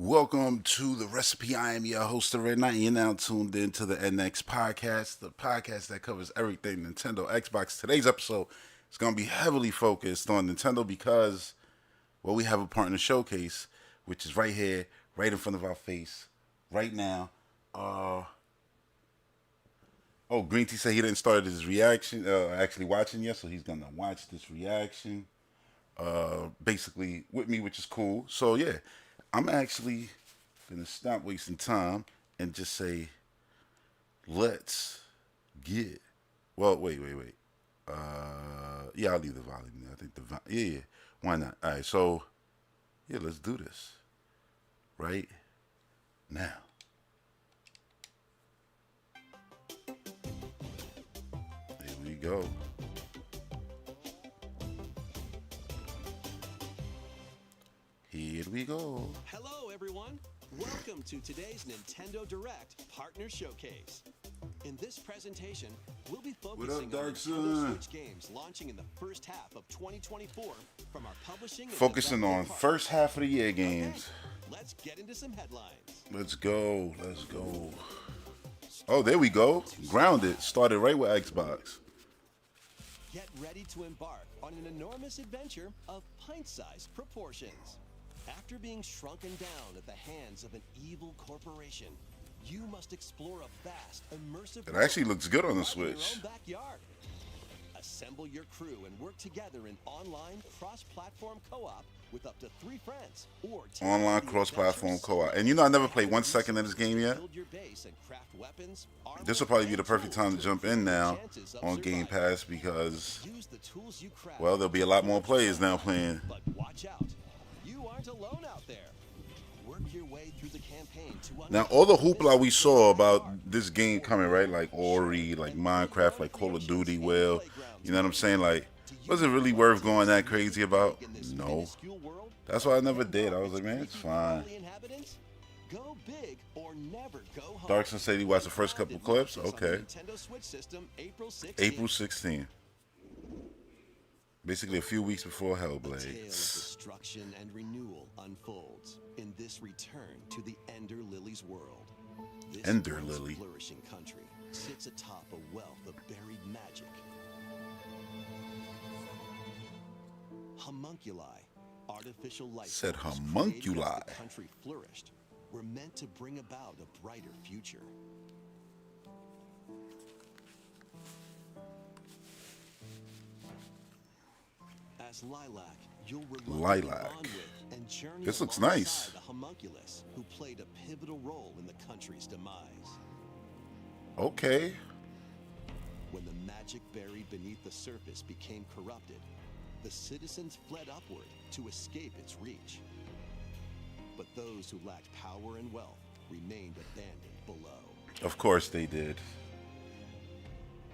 Welcome to the recipe. I am your host, the Red Knight. You're now tuned in to the NX podcast, the podcast that covers everything Nintendo, Xbox. Today's episode is going to be heavily focused on Nintendo because, well, we have a partner showcase, which is right here, right in front of our face, right now. Green Tea said he didn't start his reaction, actually watching yet, so he's going to watch this reaction. Basically with me, which is cool. So yeah, I'm actually gonna stop wasting time and just say, let's get. Well, wait. Yeah, I'll leave the volume there. I think yeah. Why not? All right, so yeah, let's do this right now. Here we go. Here we go. Hello, everyone. Welcome to today's Nintendo Direct Partner Showcase. In this presentation, we'll be focusing on Nintendo Switch games launching in the first half of 2024 from our publishing. Focusing on first half of the year games. Okay, let's get into some headlines. Let's go. Oh, there we go. Grounded. Started right with Xbox. Get ready to embark on an enormous adventure of pint-sized proportions. After being shrunken down at the hands of an evil corporation, you must explore a vast, immersive. It actually looks good on the right Switch. in your own backyard. Assemble your crew and work together in online cross-platform co-op with up to 3 friends. Or Online cross-platform co-op. And you know, I never played 1 second of this game yet. This will probably be the perfect time to jump in now on Game Pass because, well, there'll be a lot more players now playing. But watch out. You aren't alone out there. Work your way through the campaign to now, all the hoopla we saw about this game coming, right? Like Ori, like Minecraft, like Call of Duty, well, you know what I'm saying? Like, was it really worth going that crazy about? No. That's why I never did. I was like, man, it's fine. Go big or never go home. Darkson said he watched the first couple clips. Okay. April 16th. Basically a few weeks before Hellblade. A tale of destruction and renewal unfolds in this return to the Ender Lily's world. This Ender Lily. Flourishing country sits atop a wealth of buried magic. Homunculi, artificial life Said forms homunculi. created as the country flourished, were meant to bring about a brighter future. As Lilac, you'll Lilac. bond with and journey This looks alongside nice. the homunculus who played a pivotal role in the country's demise. Okay. When the magic buried beneath the surface became corrupted, the citizens fled upward to escape its reach. But those who lacked power and wealth remained abandoned below. Of course they did.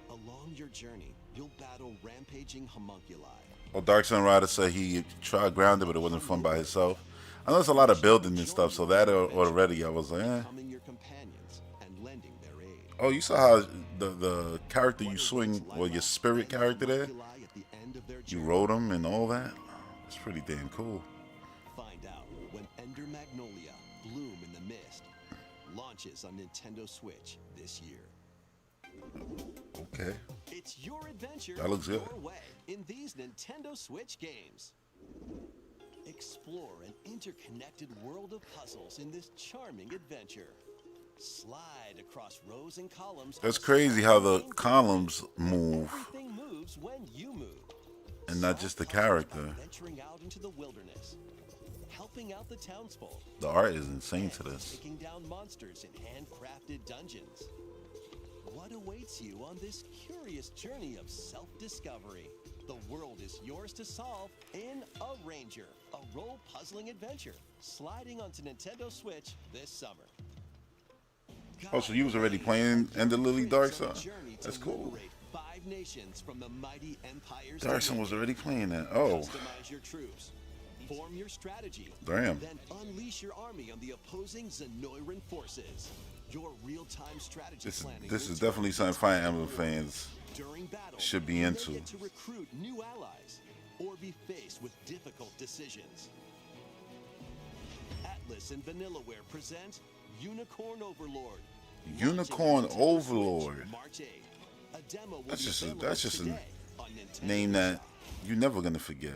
Along your journey, you'll battle rampaging homunculi. Well, Dark Sun Rider said he tried Grounded, but it wasn't fun by himself. I know there's a lot of building and stuff, so that already I was like, eh. Becoming your companions and lending their aid. Oh, you saw how the character you swing, well, your spirit character there, you rode him and all that? It's pretty damn cool. Find out when Ender Magnolia, Bloom in the Mist, launches on Nintendo Switch this year. Okay. It's your adventure That looks good. your way in these Nintendo Switch games. Explore an interconnected world of puzzles in this charming adventure. Slide across rows and columns. That's crazy how the columns move Everything moves when you move. and not just the Solve puzzles by character. venturing out into the wilderness, helping out the townsfolk. The art is insane to this. Taking down monsters in handcrafted dungeons. What awaits you on this curious journey of self-discovery? The world is yours to solve in A Ranger, a role-puzzling adventure, sliding onto Nintendo Switch this summer. Oh, so you was already playing Ender Lily Dark Sun? That's cool. 5 nations from the mighty empires. Dark Sun was already playing that. Oh, Customize your troops. Form your strategy. damn. Then unleash your army on the opposing Zenoiran forces. Your real-time strategy planning. This will is definitely turn something Fire Emblem fans during battle, should be you may into. get to recruit new allies or be faced with difficult decisions. At Atlas and Vanillaware present Unicorn Overlord. Unicorn Launching on Nintendo Overlord. Switch, March 8th. A demo will That's be just a available today on Nintendo name that eShop. you're never gonna forget.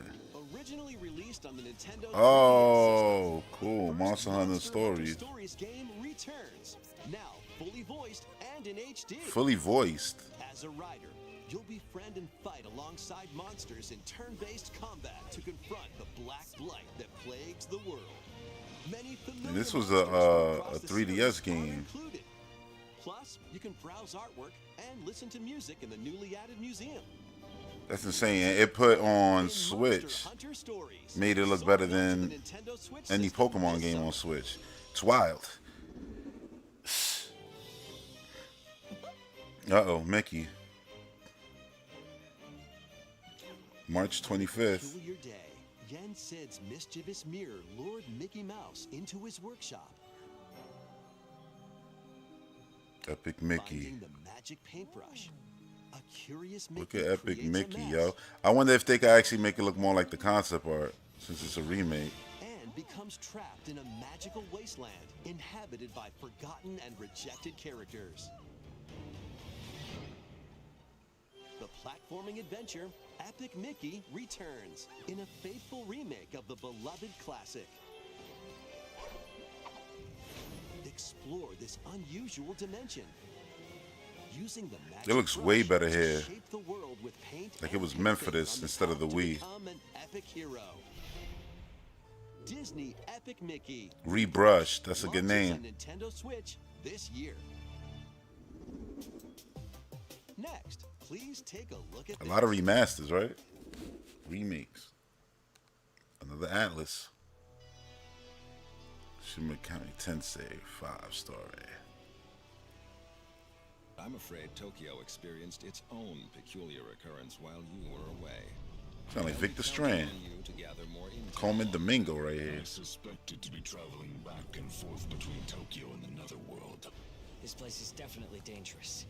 Originally released on the Nintendo 3DS Oh, system, cool. the Monster first Hunter Stories Stories. game returns, now fully voiced and in HD. Fully voiced. As a rider, you'll befriend and fight alongside monsters in turn-based combat to confront the black blight that plagues the world. Many familiar And this was monsters from across a the 3DS series are game. included. Plus, you can browse artwork and listen to music in the newly added museum. That's insane. And it put on In Switch, Monster Hunter Stories, made it look sold better out to the than Nintendo Switch any system Pokemon this game summer. on Switch. It's wild. Uh-oh, Mickey. March 25th. Peculiar day. Yen Sid's mischievous mirror lured Mickey Mouse into his workshop. Epic Mickey. Finding the magic paintbrush. A curious Look Mickey at Epic creates a Mickey, mess yo. I wonder if they could actually make it look more like the concept art, since it's a remake. and becomes trapped in a magical wasteland inhabited by forgotten and rejected characters. The platforming adventure Epic Mickey returns in a faithful remake of the beloved classic. Explore this unusual dimension. Using the magic It looks way brush better to here. shape the world with paint Like it and was meant for paint this on instead of the top to Wii. become an epic hero. Disney Epic Mickey. Rebrushed. That's a good Launches name. on Nintendo Switch this year. Next, please take a look at A lot of remasters, right? Remakes. Another Atlas. Shima County Tensei 5-star. I'm afraid Tokyo experienced its own peculiar occurrence while you were away. Sound like I'll be Victor counting Strand. on you to gather more intel. Coleman Domingo right here. I suspected to be traveling back and forth between Tokyo and the Netherworld. This place is definitely dangerous.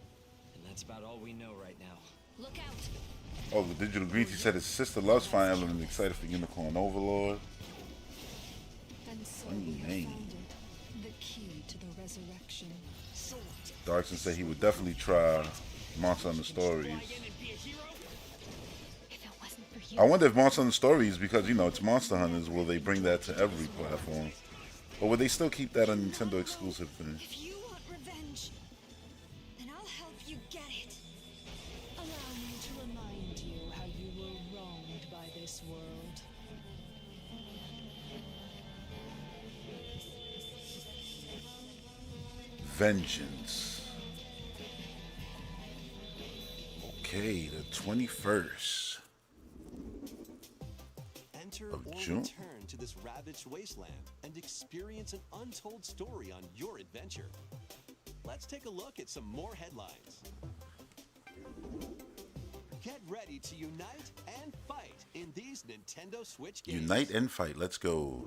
And that's about all we know right now. Look out! Oh, the Digital Greasy said his sister loves Fire Emblem and is excited for Unicorn Overlord. And so Funny we have name. found it. The key to the resurrection. Sword. Darkson said he would definitely try Monster Hunter Stories. If it wasn't for you, I wonder if Monster Hunter Stories, because, you know, it's Monster Hunters, will they bring that to every platform? Or will they still keep that a Nintendo exclusive thing? if you want revenge, then I'll help you get it. Allow me to remind you how you were wronged by this world. Vengeance. Okay, the 21st. Enter Of or June? return to this ravaged wasteland and experience an untold story on your adventure. Let's take a look at some more headlines. Get ready to unite and fight in these Nintendo Switch games. Unite and fight. Let's go.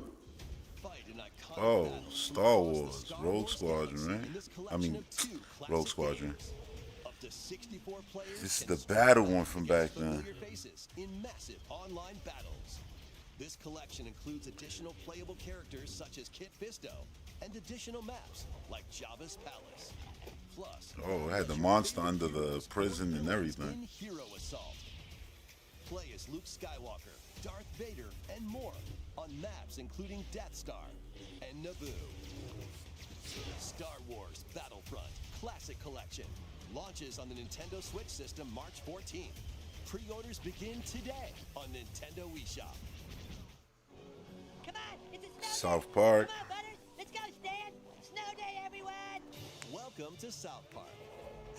Fight in iconic Oh, battles Star across the Wars, Star Rogue Wars Squadron, galaxy right? in this I collection mean, of two Rogue classic Squadron. games. Up to 64 players This is can the battle one from against back then. familiar faces in massive online battles. This collection includes additional playable characters such as Kit Fisto and additional maps like Jabba's Palace. Plus, Oh, it had the let your monster favorite under the heroes prison and or villains everything. in Hero Assault. Play as Luke Skywalker, Darth Vader, and more on maps including Death Star and Naboo. Star Wars Battlefront Classic Collection launches on the Nintendo Switch system March 14th. Pre-orders begin today on Nintendo eShop. Come on, it's a snow South day. Park. Come on, Butters. Let's go, Stan. Snow day, everyone. Welcome to South Park.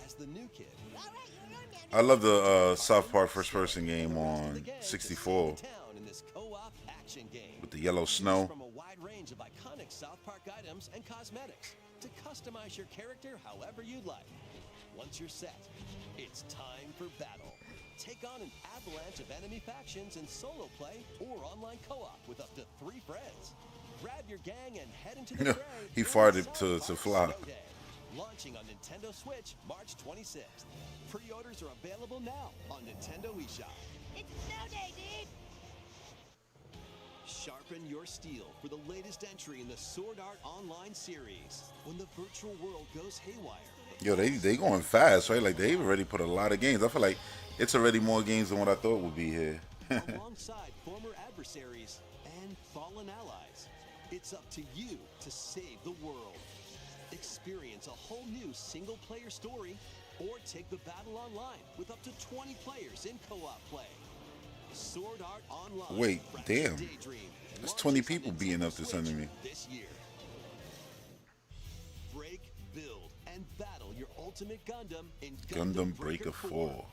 As the new kid, All right, you're on, man. I love the South Park first-person game the on gang to 64 save the town in this co-op action game. with the yellow Choose snow. from a wide range of iconic South Park items and cosmetics to customize your character however you'd like. Once you're set, it's time for battle. Take on an avalanche of enemy factions in solo play or online co-op with up to 3 friends. Grab your gang and head into the fray. He in farted South to Park fly. Snow Day. Launching on Nintendo Switch March 26th. Pre-orders are available now on Nintendo eShop. It's a snow day, dude. Sharpen your steel for the latest entry in the Sword Art Online series. When the virtual world goes haywire. Yo, they going fast, right? Like they've already put a lot of games. I feel like it's already more games than what I thought would be here. Alongside former adversaries and fallen allies. It's up to you to save the world. Experience a whole new single-player story or take the battle online with up to 20 players in co-op play. Sword Art Online. Wait, damn. Daydream There's 20 launches on people beating up Nintendo this Switch enemy. this year. Break, build, and battle your ultimate Gundam in Gundam Breaker 4.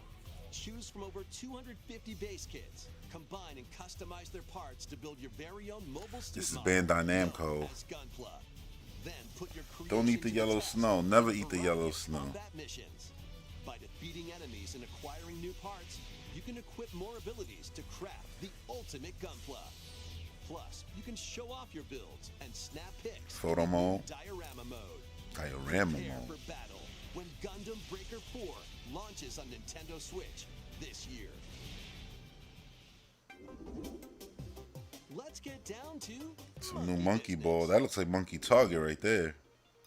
Choose from over 250 base kits. Combine and customize their parts to build your very own mobile student. This is Bandai Namco. Then put your Don't eat the creation to yellow test snow. Never with a eat the variety yellow of snow. combat missions. By defeating enemies and acquiring new parts, you can equip more abilities to craft the ultimate Gunpla. Plus, you can show off your builds and snap pics. Photo in mode. Diorama mode. Diorama Prepare mode. for battle when Gundam Breaker 4 launches on Nintendo Switch this year. Let's get down to Some new Monkey business. Ball. That looks like Monkey Target right there.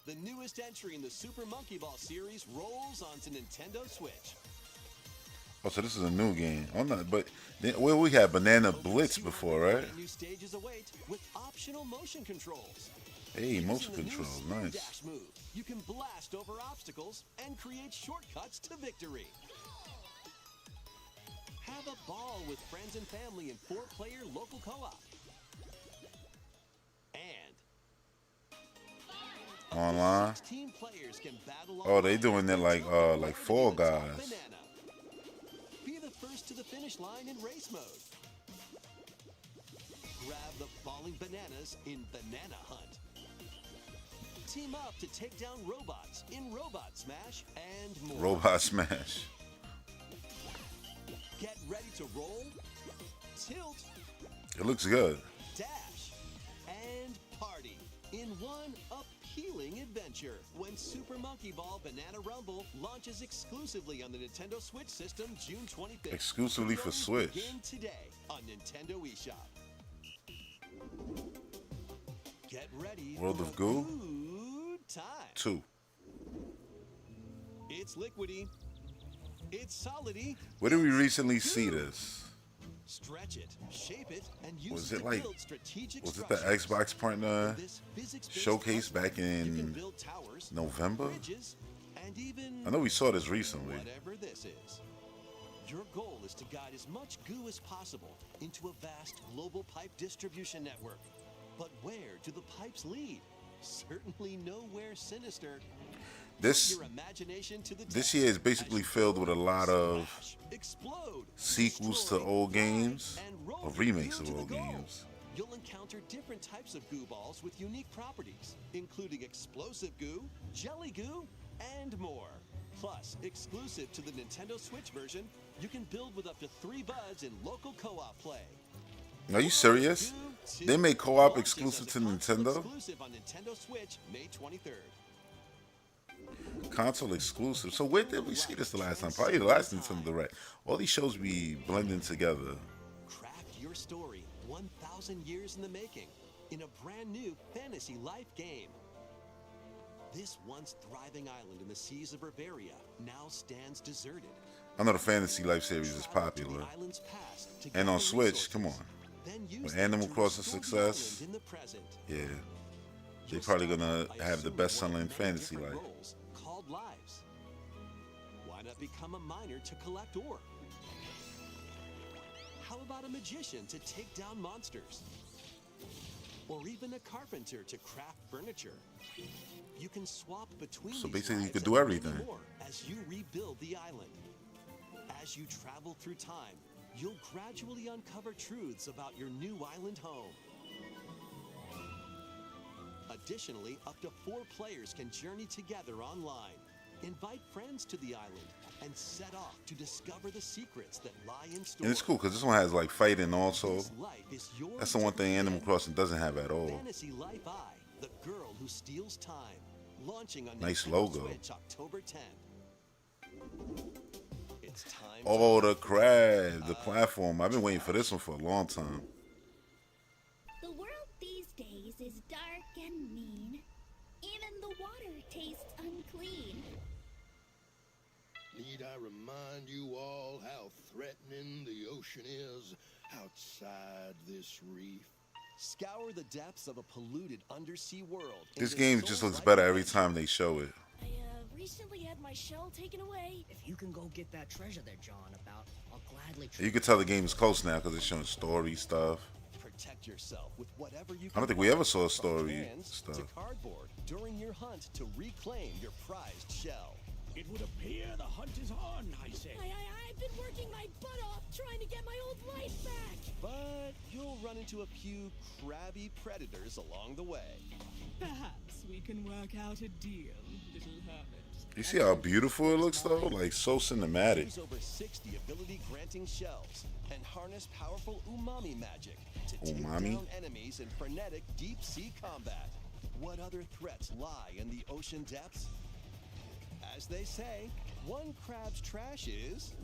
The newest entry in the Super Monkey Ball series rolls onto Nintendo Switch. Oh, so this is a new game. Oh, no, but well, we had Banana Blitz before, right? New stages await with optional motion controls. Hey, motion Using the new control, Spin nice. Dash move, you can blast over obstacles and create shortcuts to victory. Have a ball with friends and family in 4-player local co-op. And Online. 16 players can battle Oh, they online doing it like until Fall the top Guys. banana. Be the first to the finish line in race mode. Grab the falling bananas in Banana Hunt. Team up to take down robots in Robot Smash and more. Robot Smash. Get ready to roll, tilt, It looks good. dash, and party in one appealing adventure when Super Monkey Ball Banana Rumble launches exclusively on the Nintendo Switch system June 25th. Exclusively for Pre-orders Switch. Begin today on Nintendo eShop. Get ready World for of a Goo? good time. 2. It's liquidy. It's solidy. Where did we recently see this? Stretch it, shape it, and use Was it it to like- build strategic Was it the structures. Xbox partner This physics-based showcase puzzle, back you can in build towers, November? bridges, and even I know we saw this recently. whatever this is. Your goal is to guide as much goo as possible into a vast global pipe distribution network. But where do the pipes lead? Certainly nowhere sinister. This Your imagination to the this test year is as basically you filled with a lot of smash, explode, sequels to destroy, old games and roll or remakes goo of to the old goal. games. You'll encounter different types of goo balls with unique properties, including explosive goo, jelly goo, and more. Plus, exclusive to the Nintendo Switch version, you can build with up to 3 buds in local co-op play. Are you serious? Goo 2 They made co-op launches exclusive as to a console Nintendo? Exclusive on Nintendo Switch, May 23rd. Console exclusive. So where did we see this the last time? Probably the last Nintendo Direct. All these shows be blending together. Craft your story 1,000 years in the making in a brand new fantasy life game. This once thriving island in the seas of Bavaria now stands deserted. I know the Fantasy Life series is Travel to the popular. island's past to And on gather Switch, come resources, on. then use With them Animal to Crossing restore the success, island in the present. Yeah. They You'll probably start gonna out by have the assuming best one selling of many Fantasy different Life. roles called lives. Why not become a miner to collect ore? How about a magician to take down monsters? Or even a carpenter to craft furniture? You can swap between So these basically you lives could and do many everything. more as you rebuild the island. As you travel through time, you'll gradually uncover truths about your new island home. Additionally, up to 4 players can journey together online. Invite friends to the island and set off to discover the secrets that lie in store. And it's cool because this one has like fighting also. This life is yours That's the to one thing Animal begin. Crossing doesn't have at all. Fantasy Life I, the girl who steals time. Launching on Nice Nintendo logo. Switch October 10th. It's time Oh, the crab, the platform. I've been waiting for this one for a long time. I remind you all how threatening the ocean is outside this reef? Scour the depths of a polluted undersea world. in This game just looks better every time they show it. I recently had my shell taken away. If you can go get that treasure they're jawing about, I'll gladly You can tell the game is close now because it's showing story stuff. Protect yourself with whatever you can. I don't think we ever saw from story hands stuff. to cardboard during your hunt to reclaim your prized shell. It would appear the hunt is on, I say. I've been working my butt off trying to get my old life back. But you'll run into a few crabby predators along the way. Perhaps we can work out a deal, little hermit. You see how beautiful it looks though? Like so cinematic. Use over 60 ability-granting shells and harness powerful umami magic to take Umami? down enemies in frenetic deep-sea combat. What other threats lie in the ocean depths? As they say, one crab's trash is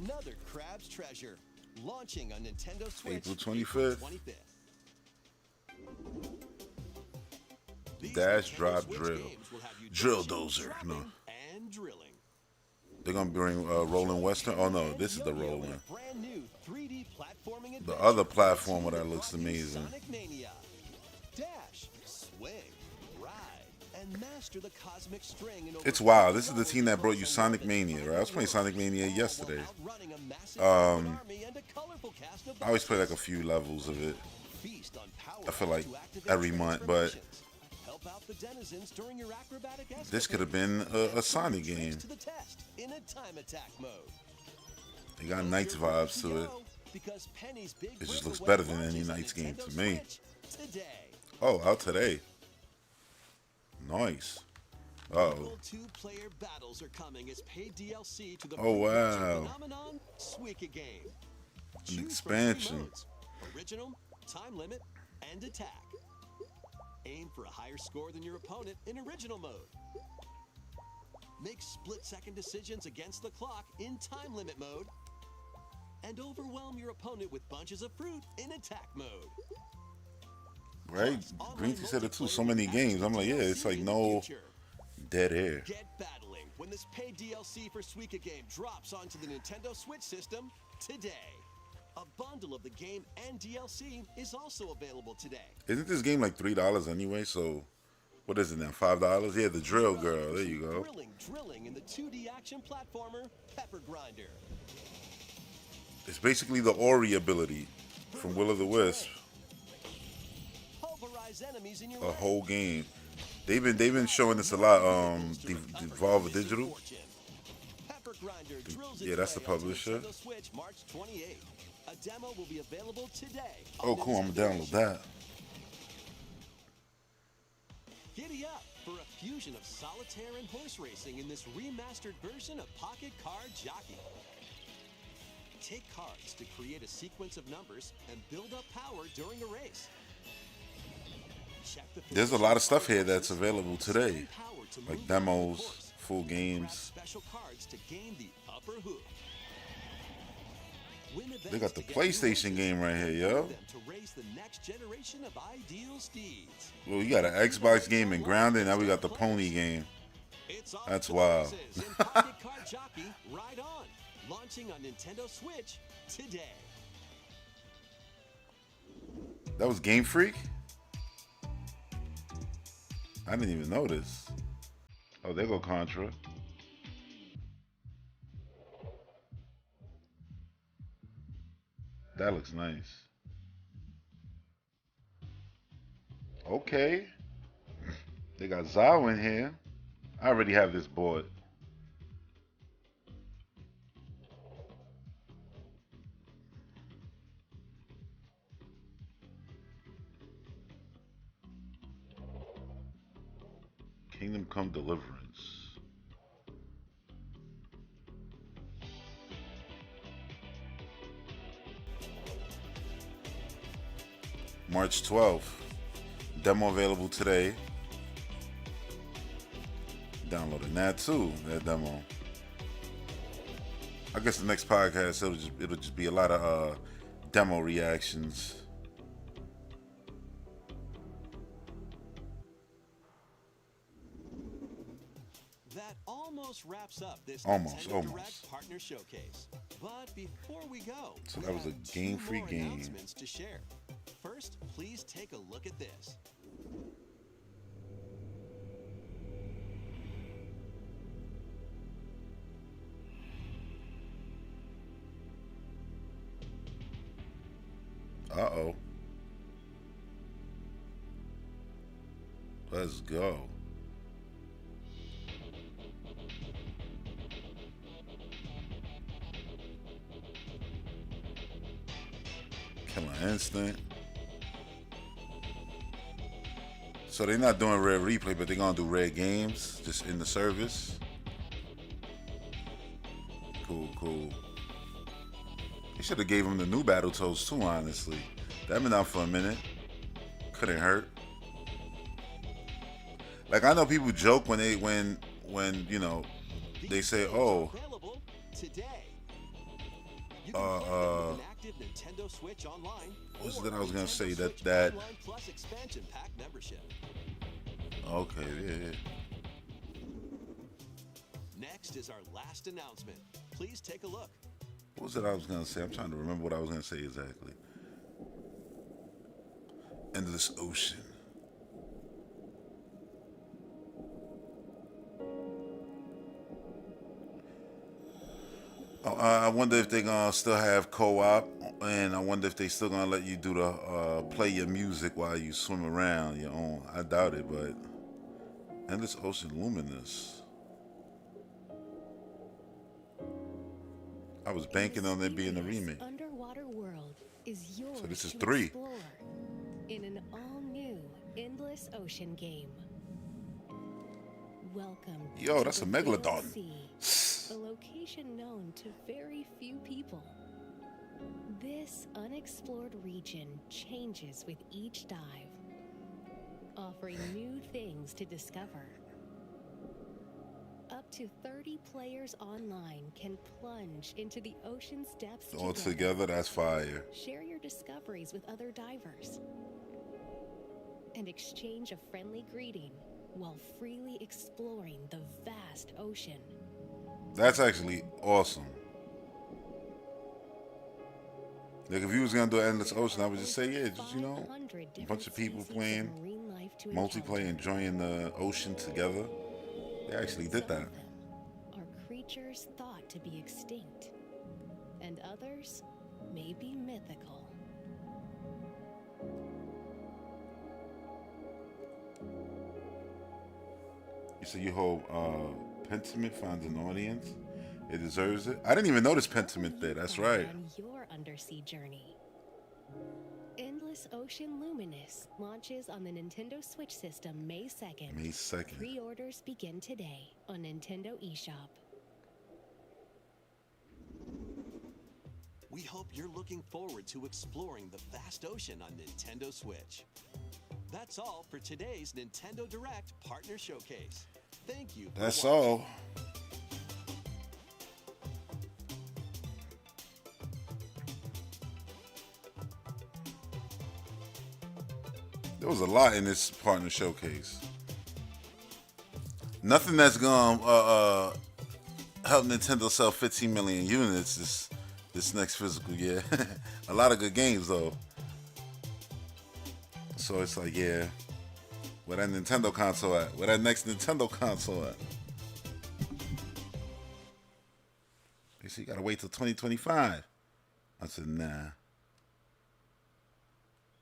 another crab's treasure. Launching on Nintendo Switch April 25th. 25th. These Dash, Nintendo drop, Switch drill. games will have you Drill dashing, dozer. dropping, No. and drilling. They're gonna bring Rolling Western. Oh no, this is the Yo-yo in Rolling. a brand new 3D platforming The adventure other that's platformer the that looks Rocky amazing. Sonic Mania. Dash, swing, ride, and master the cosmic string in over It's wild. This is the 12 team that brought you levels Sonic and Mania, right? I was playing Sonic Mania all while yesterday. outrunning a massive army and a colorful cast of I always play like a bosses. few levels of it. Feast on power I feel like to activate every month, but transformations. Help out the denizens during your acrobatic this could have escapades. been a Sonic Tricks game. to the test in a time attack mode. They got Knights vibes to it. Because Penny's Big It just Breakaway looks better than any launches on Knights game Nintendo to me. Switch today. Oh, out today. Nice. Oh, Full two-player battles are coming as paid DLC to the Oh, food adventure wow. phenomenon Suika game. An Choose from three expansion. modes: original, time limit, and attack. Aim for a higher score than your opponent in original mode. Make split-second decisions against the clock in time limit mode. And overwhelm your opponent with bunches of fruit in attack mode. right? Green Tea said it too. So many games. I'm like, yeah, it's like no dead air. Get battling when this paid DLC for Suika game drops onto the Nintendo Switch system today. A bundle of the game and DLC is also available today. Isn't this game like $3 anyway? So what is it now? $5? Yeah, the Drill Girl. There you go. Drilling in the 2D action platformer Pepper Grinder. It's basically the Ori ability from Will of the Wisp. Pulverize enemies in your A way. whole game. They've been showing this a lot. Devolver Digital. Pepper Grinder drills Yeah, its that's the way onto publisher. Nintendo Switch March 28th. A demo will be available today. Oh, on cool. I'm Nintendo gonna download that. Giddy up for a fusion of solitaire and horse racing in this remastered version of Pocket Card Jockey. Take cards to create a sequence of numbers and build up power during a race. Check the There's a lot of stuff here position that's available today, Spend power to like move down the demos, course. full Grab games. special cards to gain the upper hook. Win They got the events to get PlayStation new game right here, horses yo. and them to raise the next generation of ideal steeds. Well, we got an Xbox game and Grounded. Now we got the Pony game. It's off That's to the wild. races in Pocket Card Jockey Ride On, launching on Nintendo Switch today. That was Game Freak? I didn't even notice. Oh, there go Contra. That looks nice. Okay. They got Zao in here. I already have this board. Kingdom Come Deliverance. March 12th. Demo available today. Downloading that too, that demo. I guess the next podcast it'll just be a lot of demo reactions. That all almost wraps up this Almost. Nintendo Direct Partner Showcase. But before we go, So we that was a have game-free two more game. announcements to share. First, please take a look at this. Uh-oh. Let's go. Killer Instinct. So they're not doing Rare Replay, but they're gonna do Rare Games just in the service. Cool, cool. They should have gave him the new Battletoads too, honestly. That been out for a minute. Couldn't hurt. Like, I know people joke when you know, they say, oh, Available today. You can play them with an active Nintendo Switch Online. what was or that I was gonna Nintendo say? Switch That Online Plus expansion pack membership. okay, yeah. Next is our last announcement. Please take a look. What was it I was gonna say? I'm trying to remember what I was gonna say exactly. Endless Ocean. I wonder if they're gonna still have co-op, and I wonder if they still gonna let you do the play your music while you swim around your own. I doubt it, but Endless Ocean Luminous. I was banking on it being a remake. Underwater world is yours. So this is to 3. explore in an all-new Endless Ocean game. Welcome. Yo, to that's a the megalodon. Sea, a location known to very few people. This unexplored region changes with each dive, offering new things to discover. Up to 30 players online can plunge into the ocean's depths All together, that's fire. Share your discoveries with other divers and exchange a friendly greeting while freely exploring the vast ocean. That's actually awesome. Like, if you was gonna do Endless Ocean, I would just say, yeah, just, you know, a bunch of people playing multiplayer, enjoying the ocean together. They actually did that. Are creatures thought to be extinct, and others may be mythical. You say you hope Pentiment finds an audience. It deserves it. I didn't even notice Pentiment there. That's right. On your undersea journey. Endless Ocean Luminous launches on the Nintendo Switch system May 2nd. May 2nd. Pre-orders begin today on Nintendo eShop. We hope you're looking forward to exploring the vast ocean on Nintendo Switch. That's all for today's Nintendo Direct Partner Showcase. Thank you. That's all. There was a lot in this partner showcase. Nothing that's gonna help Nintendo sell 15 million units this next physical year. A lot of good games though. So it's like, yeah, where that Nintendo console at? Where that next Nintendo console at? They said you gotta wait till 2025. I said, nah,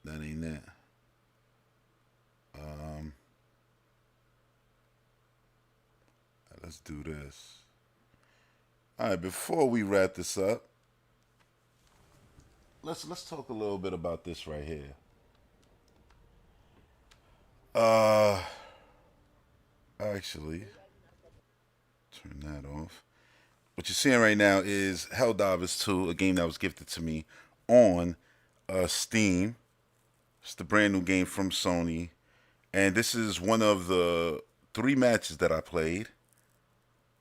that ain't it. Let's do this. All right, before we wrap this up, let's talk a little bit about this right here. Actually, turn that off. What you're seeing right now is Helldivers 2, a game that was gifted to me on Steam. It's the brand new game from Sony. And this is one of the 3 matches that I played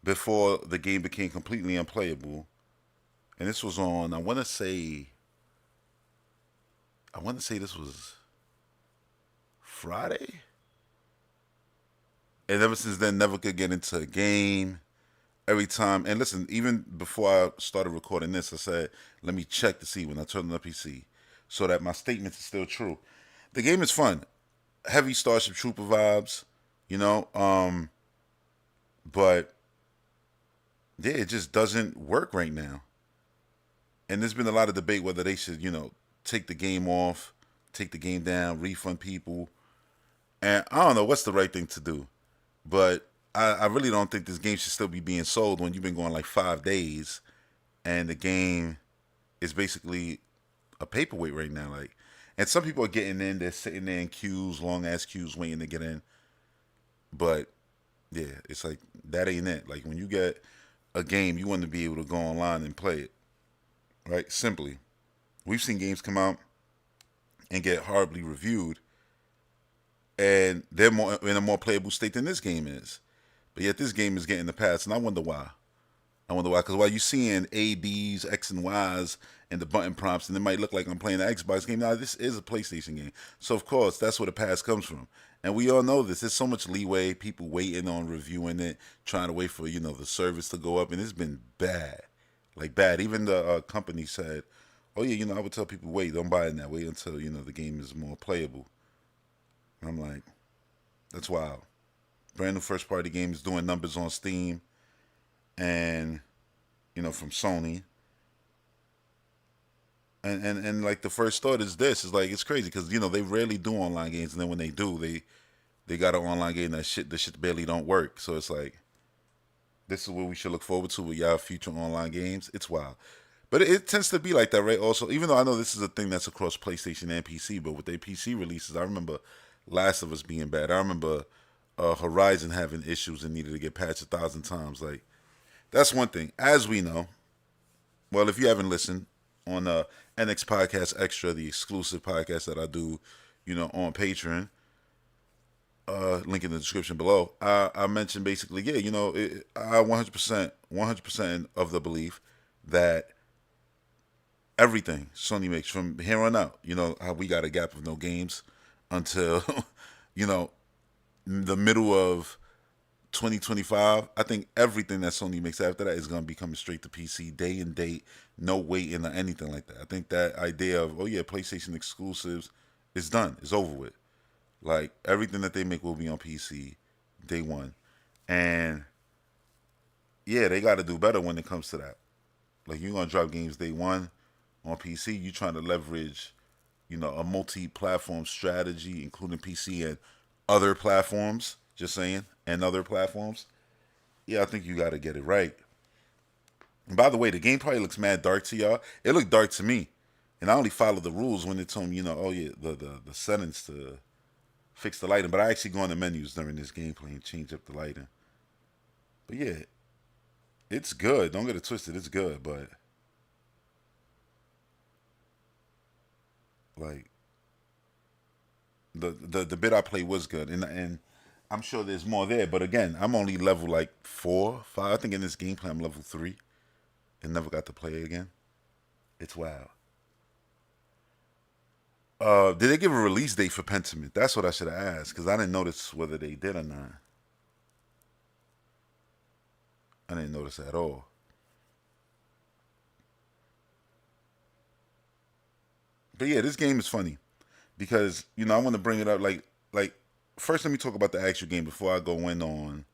before the game became completely unplayable. And this was on, I want to say this was Friday. And ever since then, never could get into a game. every time. And listen, even before I started recording this, I said, let me check to see when I turn on the PC so that my statements are still true. The game is fun. Heavy Starship Trooper vibes, you know, but yeah, it just doesn't work right now. And there's been a lot of debate whether they should, take the game off, take the game down, refund people. And I don't know what's the right thing to do. But I really don't think this game should still be being sold when you've been going like 5 days and the game is basically a paperweight right now. Like, and some people are getting in, they're sitting there in queues, long ass queues, waiting to get in. But yeah, it's like that ain't it. Like when you get a game, you want to be able to go online and play it, right? Simply, we've seen games come out and get horribly reviewed, and they're more in a more playable state than this game is. But yet this game is getting the pass, and I wonder why. I wonder why, because while you're seeing A, B's, X, and Y's, and the button prompts, and it might look like I'm playing an Xbox game. Now, this is a PlayStation game. So, of course, that's where the pass comes from. And we all know this. There's so much leeway, people waiting on reviewing it, trying to wait for, the service to go up, and it's been bad. Like, bad. Even the company said, oh, yeah, I would tell people, wait, don't buy it now. Wait until, the game is more playable. And I'm like, that's wild. Brand new first party game is doing numbers on Steam and from Sony. And like the first thought is this is like it's crazy because they rarely do online games, and then when they do, they got an online game the shit barely don't work. So it's like this is what we should look forward to with y'all future online games. It's wild. But it tends to be like that, right? Also, even though I know this is a thing that's across PlayStation and PC, but with their PC releases, I remember Last of Us being bad. I remember Horizon having issues and needed to get patched 1,000 times. Like, that's one thing. As we know, well, if you haven't listened on NX Podcast Extra, the exclusive podcast that I do, on Patreon, link in the description below, I mentioned basically, yeah, I 100% of the belief that everything Sony makes from here on out, how we got a gap of no games until, the middle of 2025, I think everything that Sony makes after that is going to be coming straight to PC, day and date, no waiting or anything like that. I think that idea of, oh yeah, PlayStation exclusives is done. It's over with. Like, everything that they make will be on PC day one. And yeah, they got to do better when it comes to that. Like, you're going to drop games day one on PC. You're trying to leverage, a multi-platform strategy, including PC and other platforms. Just saying, and other platforms. Yeah, I think you got to get it right. And by the way, the game probably looks mad dark to y'all. It looked dark to me, and I only followed the rules when they told me, oh yeah, the settings to fix the lighting. But I actually go on the menus during this gameplay and change up the lighting. But yeah, it's good. Don't get it twisted. It's good, but like the bit I played was good, and I'm sure there's more there, but again, I'm only level like 4, 5. I think in this gameplay I'm level 3 and never got to play it again. It's wild. Did they give a release date for Pentiment? That's what I should have asked, because I didn't notice whether they did or not. I didn't notice at all. But yeah, this game is funny because I want to bring it up like first. Let me talk about the actual game before I go in on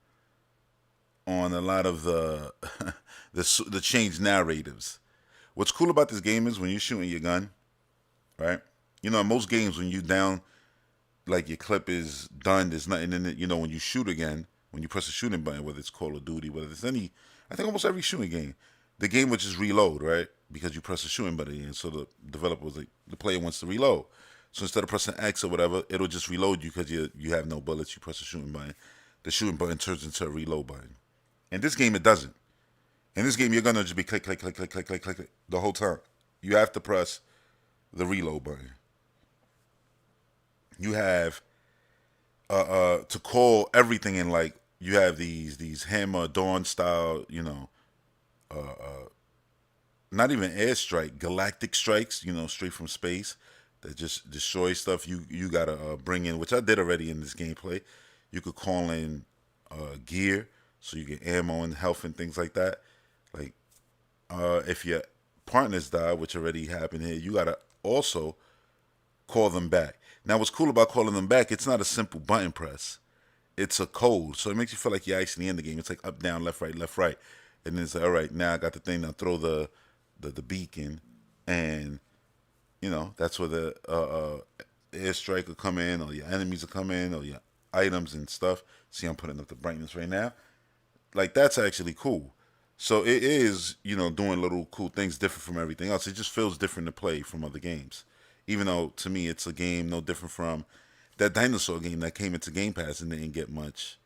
a lot of the the changed narratives. What's cool about this game is when you're shooting your gun, right? In most games when you down, like your clip is done, there's nothing in it. When you shoot again, when you press the shooting button, whether it's Call of Duty, whether it's any, I think almost every shooting game, the game would just reload, right? Because you press the shooting button, and so the developer was like, the player wants to reload. So instead of pressing X or whatever, it'll just reload you because you have no bullets. You press the shooting button. The shooting button turns into a reload button. In this game, it doesn't. In this game, you're going to just be click, click, click, click, click, click, click, click the whole time. You have to press the reload button. You have to call everything in, like, you have these Hammer Dawn style, not even airstrike, galactic strikes, straight from space that just destroy stuff. You gotta bring in, which I did already in this gameplay. You could call in gear so you get ammo and health and things like that. Like, if your partners die, which already happened here, you gotta also call them back. Now, what's cool about calling them back? It's not a simple button press. It's a code, so it makes you feel like you're actually in the game. It's like up, down, left, right, and then it's like, all right, now I got the thing. Now throw the beacon, and that's where the airstrike will come in, or your enemies will come in, or your items and stuff. See, I'm putting up the brightness right now. Like, that's actually cool. So it is, doing little cool things different from everything else. It just feels different to play from other games. Even though, to me, it's a game no different from that dinosaur game that came into Game Pass and didn't get much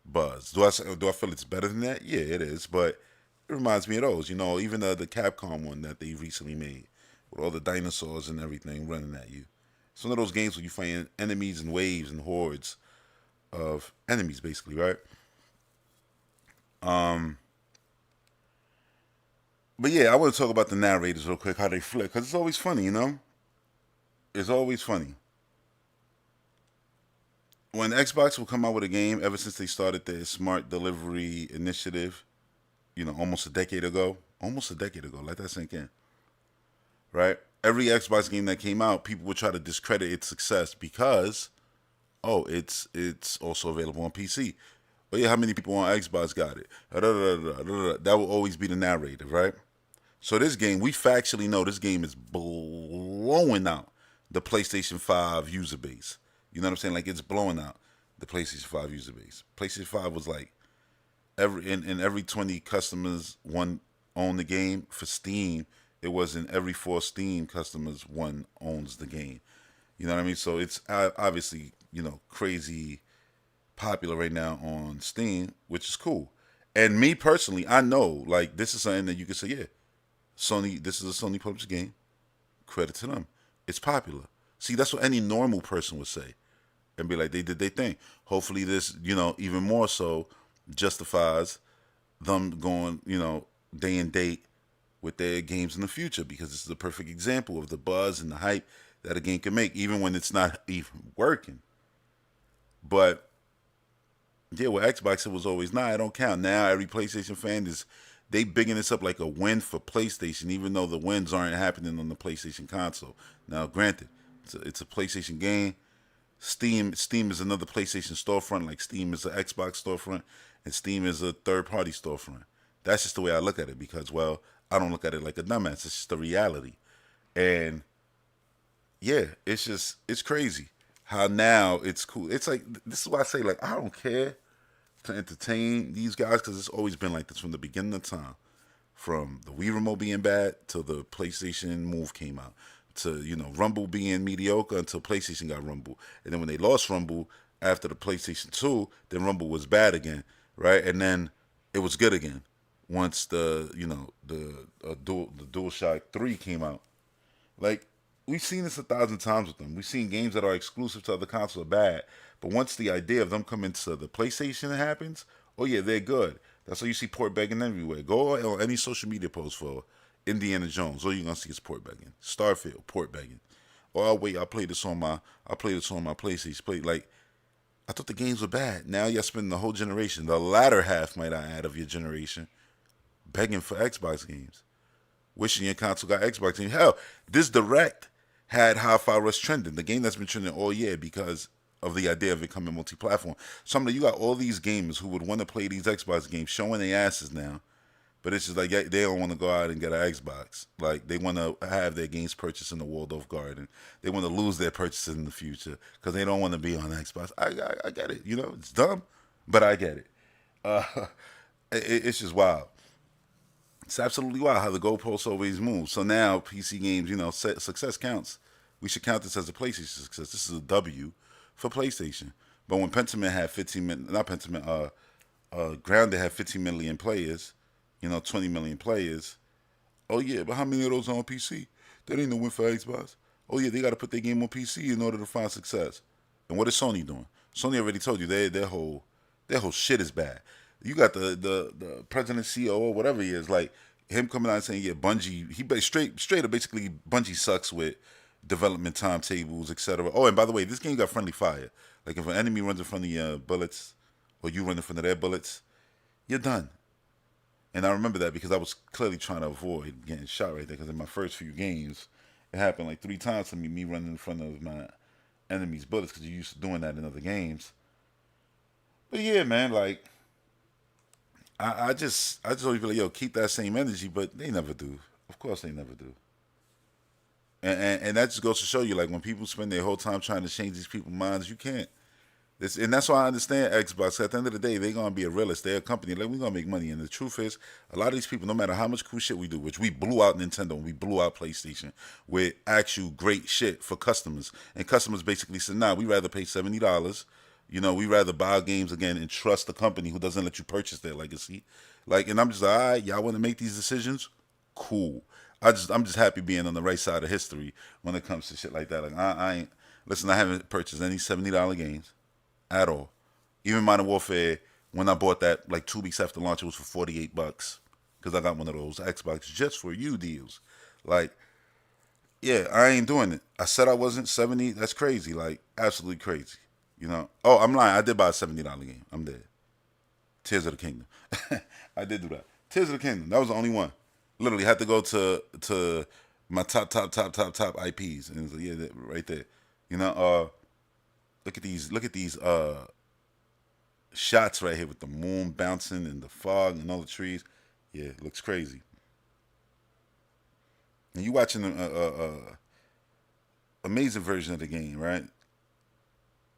buzz. Do I feel it's better than that? Yeah, it is. But it reminds me of those. Even the Capcom one that they recently made with all the dinosaurs and everything running at you. It's one of those games where you find enemies and waves and hordes of enemies, basically, right? But yeah, I want to talk about the narrators real quick, how they flip, because it's always funny, It's always funny. When Xbox will come out with a game, ever since they started their smart delivery initiative, almost a decade ago, let that sink in, right? Every Xbox game that came out, people would try to discredit its success because, it's also available on PC. Oh yeah, how many people on Xbox got it? That will always be the narrative, right? So this game, we factually know this game is blowing out the PlayStation 5 user base. You know what I'm saying? Like, it's blowing out the PlayStation 5 user base. PlayStation 5 was like, every 20 customers, one owned the game. For Steam, it was in every 4 Steam customers, one owns the game. You know what I mean? So it's obviously, crazy popular right now on Steam, which is cool. And me personally, I know, like, this is something that you could say, yeah, Sony, this is a Sony published game. Credit to them. It's popular. See, that's what any normal person would say. And be like, they did their thing. Hopefully this, even more so justifies them going, day and date with their games in the future, because this is a perfect example of the buzz and the hype that a game can make, even when it's not even working. But yeah, with Xbox, it was always, it don't count. Now every PlayStation fan they bigging this up like a win for PlayStation, even though the wins aren't happening on the PlayStation console. Now, granted, it's a PlayStation game. Steam is another PlayStation storefront, like Steam is an Xbox storefront, and Steam is a third-party storefront. That's just the way I look at it, because, well, I don't look at it like a dumbass. It's just the reality. And yeah, it's crazy how now it's cool. It's like, this is why I say, like, I don't care to entertain these guys, because it's always been like this from the beginning of time. From the Wii remote being bad till the PlayStation Move came out, to Rumble being mediocre until PlayStation got Rumble, and then when they lost Rumble after the PlayStation 2, then Rumble was bad again, right? And then it was good again once the DualShock 3 came out. Like, we've seen this 1,000 times with them. We've seen games that are exclusive to other consoles are bad, but once the idea of them coming to the PlayStation happens, oh yeah, they're good. That's why you see port begging everywhere. Go on any social media post for Indiana Jones, all you're gonna see is port begging. Starfield, port begging. Oh wait, I played this on my PlayStation. Like, I thought the games were bad. Now you're spending the whole generation, the latter half, might I add, of your generation, begging for Xbox games, wishing your console got Xbox games. Hell, this Direct had Hi-Fi Rush trending, the game that's been trending all year because of the idea of it coming multi-platform. So you got all these gamers who would want to play these Xbox games showing their asses now, but it's just like they don't want to go out and get an Xbox. Like, they want to have their games purchased in the Waldorf Garden. They want to lose their purchases in the future because they don't want to be on Xbox. I get it. It's dumb, but I get it. It's just wild. It's absolutely wild how the goalposts always move. So now PC games, success counts. We should count this as a PlayStation success. This is a W for PlayStation. But when Pentiment had 15 million, not Pentiment, Grounded had 15 million players, 20 million players. Oh yeah, but how many of those are on PC? That ain't no win for Xbox. Oh yeah, they got to put their game on PC in order to find success. And what is Sony doing? Sony already told you their whole shit is bad. You got the president, CEO, or whatever he is, like him coming out and saying, yeah, Bungie, he straight up basically Bungie sucks with development timetables, etc. Oh, and by the way, this game got friendly fire. Like, if an enemy runs in front of your bullets, or you run in front of their bullets, you're done. And I remember that because I was clearly trying to avoid getting shot right there. Because in my first few games, it happened like 3 times to me running in front of my enemy's bullets because you're used to doing that in other games. But yeah, man, like I just always be like, yo, keep that same energy, but they never do. Of course, they never do. And that just goes to show you, like when people spend their whole time trying to change these people's minds, you can't. And that's why I understand Xbox. At the end of the day, they're gonna be a realist. They're a company. Like we're gonna make money. And the truth is, a lot of these people, no matter how much cool shit we do, which we blew out Nintendo and we blew out PlayStation with actual great shit for customers, and customers basically said, "Nah, we rather pay $70. We rather buy games again and trust the company who doesn't let you purchase their legacy." Like, and I'm just like, all right, y'all want to make these decisions? Cool. I'm just happy being on the right side of history when it comes to shit like that. Like I ain't listen. I haven't purchased any $70 games at all. Even Modern Warfare, when I bought that like 2 weeks after launch, it was for $48 because I got one of those Xbox just for you deals. Like, yeah, I ain't doing it. I said I wasn't 70. That's crazy. Like, absolutely crazy. Oh, I'm lying. I did buy a $70 game. I'm dead. Tears of the Kingdom. I did do that. Tears of the Kingdom. That was the only one. Literally had to go to my top IPs, and it was like, yeah, right there. Look at these shots right here with the moon bouncing and the fog and all the trees. Yeah, it looks crazy. And you watching a amazing version of the game, right?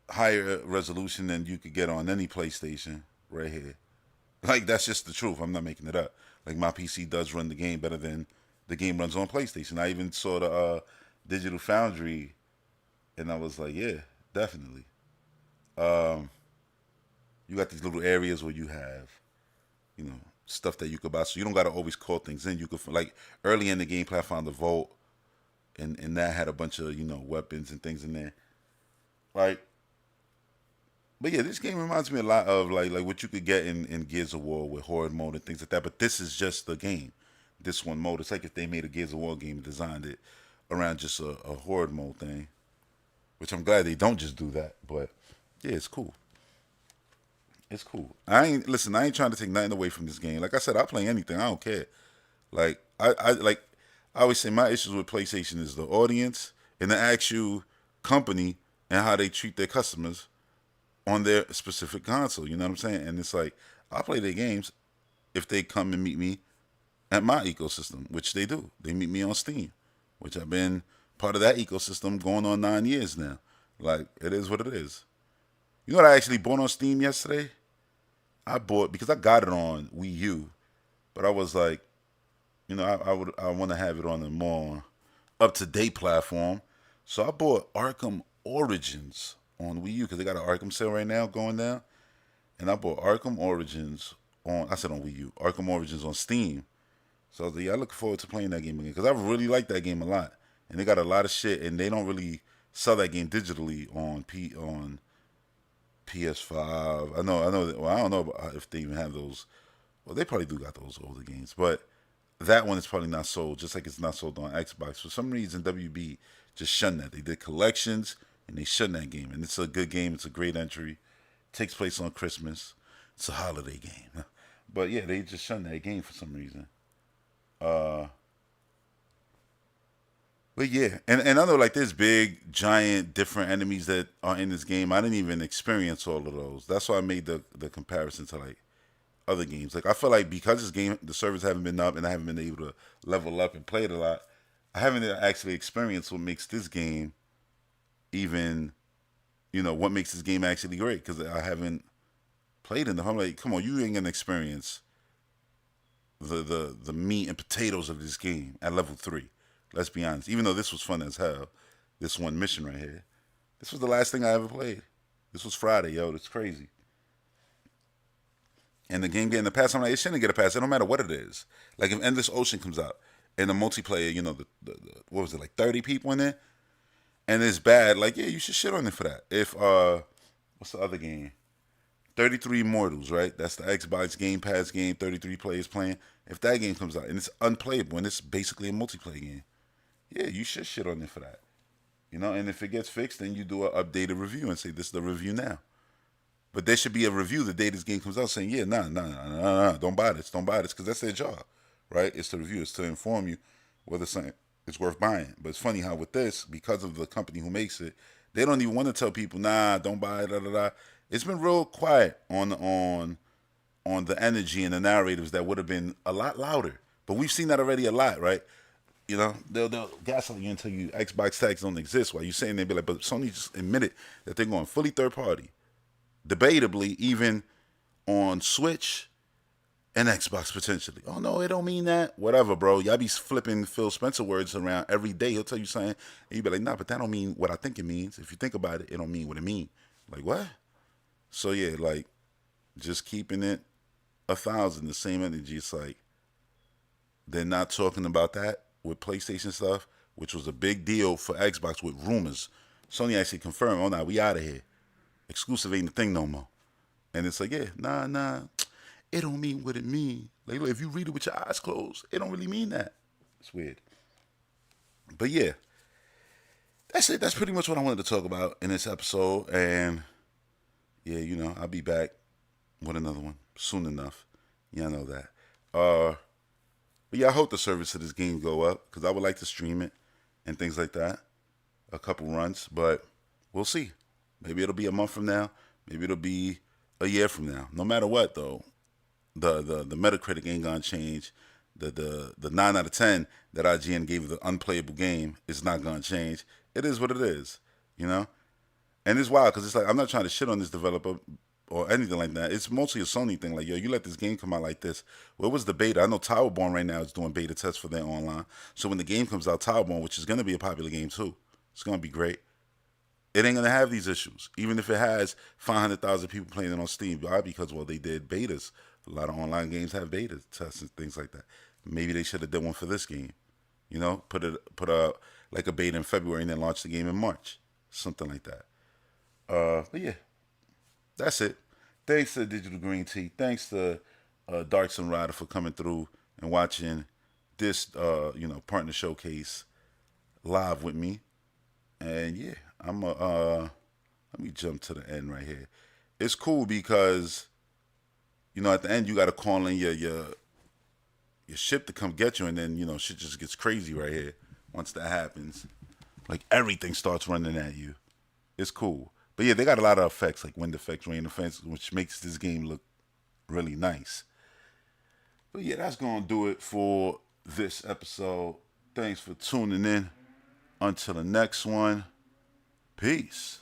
Higher resolution than you could get on any PlayStation right here. Like that's just the truth. I'm not making it up. Like my PC does run the game better than the game runs on PlayStation. I even saw the Digital Foundry, and I was like, yeah, definitely. Um, you got these little areas where you have, stuff that you could buy. So you don't got to always call things in. You could like early in the gameplay, I found the vault, and that had a bunch of weapons and things in there. Like, but yeah, this game reminds me a lot of like what you could get in Gears of War with horde mode and things like that. But this is just the game. This one mode. It's like if they made a Gears of War game and designed it around just a horde mode thing. Which I'm glad they don't just do that. But yeah, it's cool. It's cool. I ain't trying to take nothing away from this game. Like I said, I'll play anything. I don't care. Like I always say my issues with PlayStation is the audience and the actual company and how they treat their customers on their specific console. You know what I'm saying? And it's like I play their games if they come and meet me at my ecosystem, which they do. They meet me on Steam, which I've been part of that ecosystem going on 9 years now. Like it is what it is. You know what I actually bought on Steam yesterday? I bought because I got it on Wii U, but I was like, I want to have it on a more up to date platform. So I bought Arkham Origins on Wii U because they got an Arkham sale right now going down, and I bought Arkham Origins on Wii U, Arkham Origins on Steam. So I was like, yeah, I look forward to playing that game again because I really like that game a lot, and they got a lot of shit, and they don't really sell that game digitally on PS5. I know. Well, I don't know if they even have those. Well, they probably do got those older games, but that one is probably not sold, just like it's not sold on Xbox. For some reason, WB just shunned that. They did collections, and they shunned that game. And it's a good game. It's a great entry. It takes place on Christmas. It's a holiday game. But yeah, they just shunned that game for some reason. But yeah, and I know like there's big, giant, different enemies that are in this game. I didn't even experience all of those. That's why I made the comparison to like other games. Like I feel like because this game, the servers haven't been up and I haven't been able to level up and play it a lot. I haven't actually experienced what makes this game even, what makes this game actually great because I haven't played enough. I'm like, come on, you ain't gonna experience the meat and potatoes of this game at level 3. Let's be honest. Even though this was fun as hell, this one mission right here, this was the last thing I ever played. This was Friday, yo. That's crazy. And the game getting a pass, I'm like, it shouldn't get a pass. It don't matter what it is. Like if Endless Ocean comes out and the multiplayer, the what was it, like 30 people in there, and it's bad, like yeah, you should shit on it for that. If what's the other game? 33 Immortals, right? That's the Xbox Game Pass game, 33 players playing. If that game comes out and it's unplayable and it's basically a multiplayer game, yeah, you should shit on it for that. And if it gets fixed, then you do an updated review and say this is the review now. But there should be a review the day this game comes out saying, yeah, nah, don't buy this, because that's their job, right? It's to review, it's to inform you whether something is worth buying. But it's funny how with this, because of the company who makes it, they don't even want to tell people, nah, don't buy it, da da da. It's been real quiet on the energy and the narratives that would have been a lot louder. But we've seen that already a lot, right? You know, they'll gaslight you and tell you Xbox tags don't exist while you're saying they'd be like, but Sony just admitted that they're going fully third party. Debatably, even on Switch and Xbox potentially. Oh no, it don't mean that. Whatever, bro. Y'all be flipping Phil Spencer words around every day. He'll tell you something, and you be like, nah, but that don't mean what I think it means. If you think about it, it don't mean what it mean. Like what? So yeah, like just keeping it 1,000, the same energy. It's like they're not talking about that with PlayStation stuff, which was a big deal for Xbox with rumors. Sony actually confirmed, oh nah, we out of here. Exclusive ain't the thing no more. And it's like, yeah, nah, it don't mean what it mean. Like, look, if you read it with your eyes closed, it don't really mean that. It's weird. But yeah, that's it. That's pretty much what I wanted to talk about in this episode. And yeah, you know, I'll be back with another one soon enough. Y'all know that. But yeah, I hope the service of this game go up because I would like to stream it and things like that. A couple runs, but we'll see. Maybe it'll be a month from now. Maybe it'll be a year from now. No matter what, though, the Metacritic ain't gonna change. The 9 out of 10 that IGN gave the unplayable game is not gonna change. It is what it is, you know. And it's wild because it's like I'm not trying to shit on this developer or anything like that. It's mostly a Sony thing. Like, yo, you let this game come out like this. What was the beta? I know Towerborn right now is doing beta tests for their online. So when the game comes out, Towerborn, which is gonna be a popular game too, it's gonna be great. It ain't gonna have these issues, even if it has 500,000 people playing it on Steam. Why? Because well, they did betas. A lot of online games have beta tests and things like that. Maybe they should have done one for this game. You know, put a like a beta in February and then launch the game in March, something like that. But yeah, that's it. Thanks to Digital Green Tea. Thanks to Dark Sun Rider for coming through and watching this partner showcase live with me. And yeah, let me jump to the end right here. It's cool because, you know, at the end you gotta call in your ship to come get you, and then, you know, shit just gets crazy right here. Once that happens, like everything starts running at you. It's cool. But yeah, they got a lot of effects, like wind effects, rain effects, which makes this game look really nice. But yeah, that's gonna do it for this episode. Thanks for tuning in. Until the next one, peace.